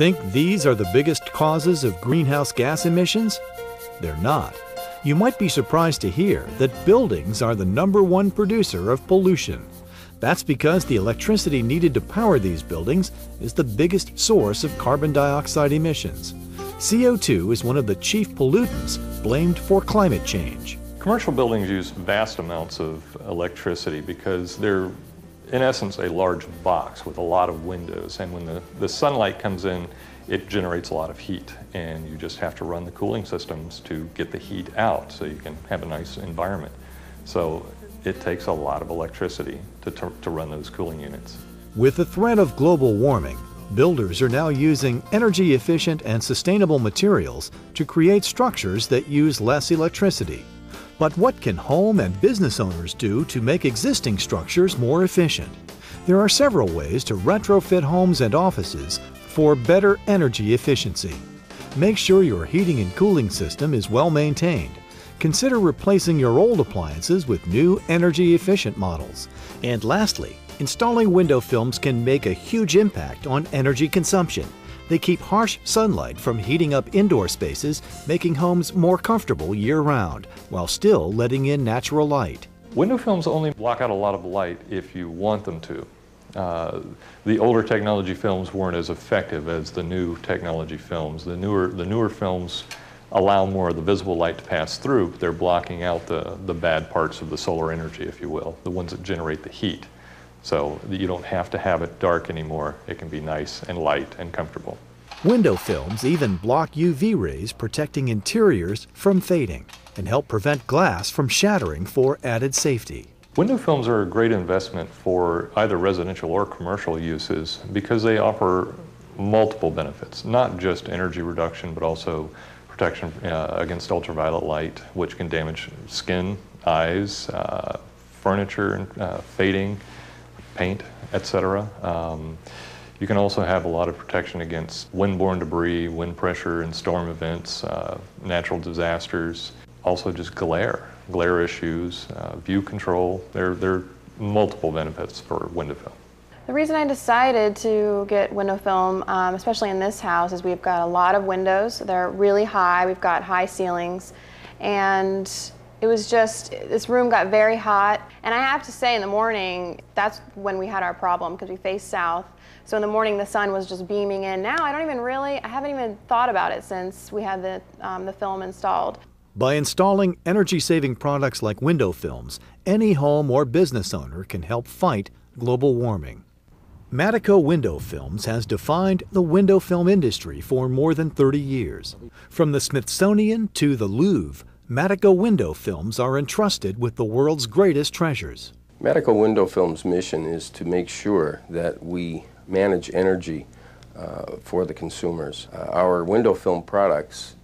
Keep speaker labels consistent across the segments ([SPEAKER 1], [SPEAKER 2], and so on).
[SPEAKER 1] Think these are the biggest causes of greenhouse gas emissions? They're not. You might be surprised to hear that buildings are the #1 producer of pollution. That's because the electricity needed to power these buildings is the biggest source of carbon dioxide emissions. CO2 is one of the chief pollutants blamed for climate change.
[SPEAKER 2] Commercial buildings use vast amounts of electricity because they're, in essence, a large box with a lot of windows. And when the sunlight comes in, it generates a lot of heat. And you just have to run the cooling systems to get the heat out so you can have a nice environment. So it takes a lot of electricity to run those cooling units.
[SPEAKER 1] With the threat of global warming, builders are now using energy-efficient and sustainable materials to create structures that use less electricity. But what can home and business owners do to make existing structures more efficient? There are several ways to retrofit homes and offices for better energy efficiency. Make sure your heating and cooling system is well maintained. Consider replacing your old appliances with new energy-efficient models. And lastly, installing window films can make a huge impact on energy consumption. They keep harsh sunlight from heating up indoor spaces, making homes more comfortable year-round, while still letting in natural light.
[SPEAKER 2] Window films only block out a lot of light if you want them to. The older technology films weren't as effective as the new technology films. The newer films allow more of the visible light to pass through, but they're blocking out the bad parts of the solar energy, if you will, the ones that generate the heat. So you don't have to have it dark anymore. It can be nice and light and comfortable.
[SPEAKER 1] Window films even block UV rays, protecting interiors from fading, and help prevent glass from shattering for added safety.
[SPEAKER 2] Window films are a great investment for either residential or commercial uses because they offer multiple benefits, not just energy reduction, but also protection against ultraviolet light, which can damage skin, eyes, furniture, fading, paint, etc. You can also have a lot of protection against windborne debris, wind pressure and storm events, natural disasters, also just glare issues, view control. There are multiple benefits for window film.
[SPEAKER 3] The reason I decided to get window film, especially in this house, is we've got a lot of windows. They're really high. We've got high ceilings. And it was just, this room got very hot. And I have to say, in the morning, that's when we had our problem because we face south. So in the morning, the sun was just beaming in. Now, I haven't even thought about it since we had the film installed.
[SPEAKER 1] By installing energy-saving products like window films, any home or business owner can help fight global warming. Madico Window Films has defined the window film industry for more than 30 years. From the Smithsonian to the Louvre, Madico Window Films are entrusted with the world's greatest treasures.
[SPEAKER 4] Madico Window Films' mission is to make sure that we manage energy for the consumers. Our window film products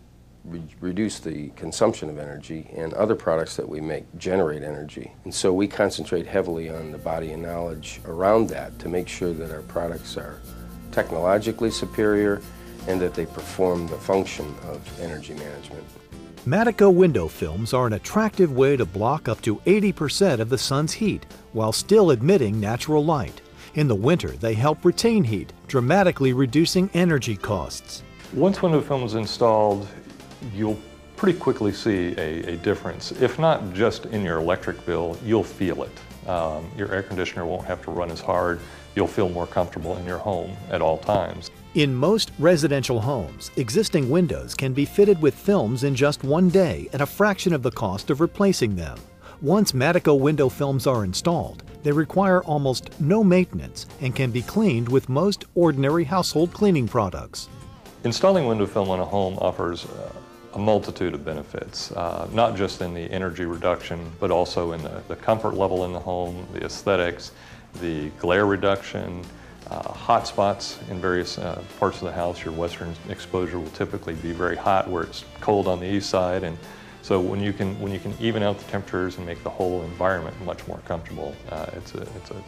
[SPEAKER 4] reduce the consumption of energy, and other products that we make generate energy. And so we concentrate heavily on the body of knowledge around that to make sure that our products are technologically superior and that they perform the function of energy management.
[SPEAKER 1] Madico window films are an attractive way to block up to 80% of the sun's heat while still admitting natural light. In the winter, they help retain heat, dramatically reducing energy costs.
[SPEAKER 2] Once window film is installed, you'll pretty quickly see a difference. If not just in your electric bill, you'll feel it. Your air conditioner won't have to run as hard. You'll feel more comfortable in your home at all times.
[SPEAKER 1] In most residential homes, existing windows can be fitted with films in just one day at a fraction of the cost of replacing them. Once Madico window films are installed, they require almost no maintenance and can be cleaned with most ordinary household cleaning products.
[SPEAKER 2] Installing window film on a home offers a multitude of benefits, not just in the energy reduction, but also in the comfort level in the home, the aesthetics, the glare reduction, hot spots in various parts of the house. Your western exposure will typically be very hot where it's cold on the east side, and so when you can even out the temperatures and make the whole environment much more comfortable, it's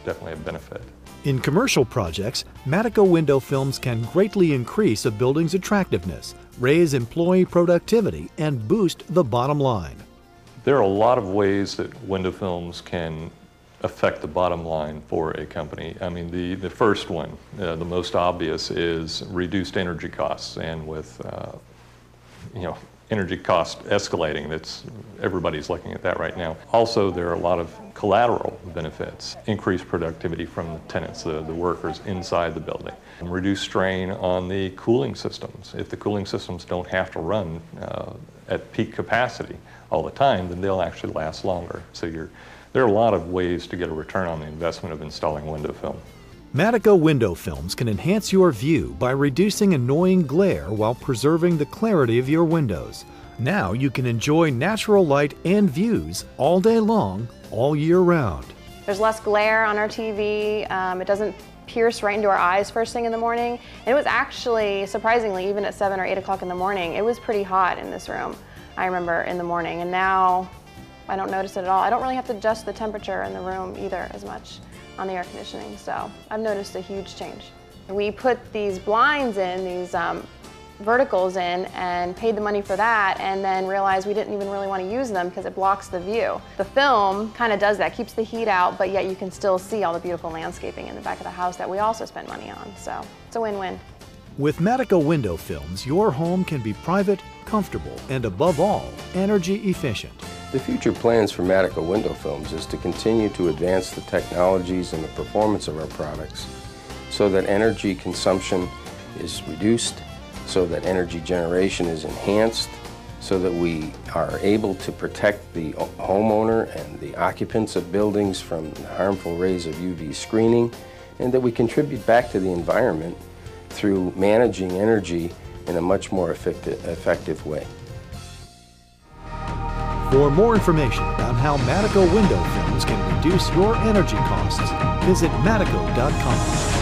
[SPEAKER 2] definitely a benefit.
[SPEAKER 1] In commercial projects, Madico window films can greatly increase a building's attractiveness, raise employee productivity, and boost the bottom line.
[SPEAKER 2] There are a lot of ways that window films can affect the bottom line for a company. I mean, the first one, the most obvious, is reduced energy costs. And with energy cost escalating, everybody's looking at that right now. Also, there are a lot of collateral benefits. Increased productivity from the tenants, the workers inside the building. And reduced strain on the cooling systems. If the cooling systems don't have to run at peak capacity all the time, then they'll actually last longer. So there are a lot of ways to get a return on the investment of installing window film.
[SPEAKER 1] Madico window films can enhance your view by reducing annoying glare while preserving the clarity of your windows. Now you can enjoy natural light and views all day long, all year round.
[SPEAKER 3] There's less glare on our TV. It doesn't pierce right into our eyes first thing in the morning. And it was actually, surprisingly, even at 7 or 8 o'clock in the morning, it was pretty hot in this room, I remember, in the morning. And now I don't notice it at all. I don't really have to adjust the temperature in the room either as much on the air conditioning, so I've noticed a huge change. We put these blinds in, these verticals in, and paid the money for that, and then realized we didn't even really want to use them because it blocks the view. The film kind of does that, keeps the heat out, but yet you can still see all the beautiful landscaping in the back of the house that we also spend money on, so it's a win-win.
[SPEAKER 1] With Madico window films, your home can be private, comfortable, and above all, energy efficient.
[SPEAKER 4] The future plans for Madico window films is to continue to advance the technologies and the performance of our products so that energy consumption is reduced, so that energy generation is enhanced, so that we are able to protect the homeowner and the occupants of buildings from the harmful rays of UV screening, and that we contribute back to the environment through managing energy in a much more effective way.
[SPEAKER 1] For more information about how Madico window films can reduce your energy costs, visit Madico.com.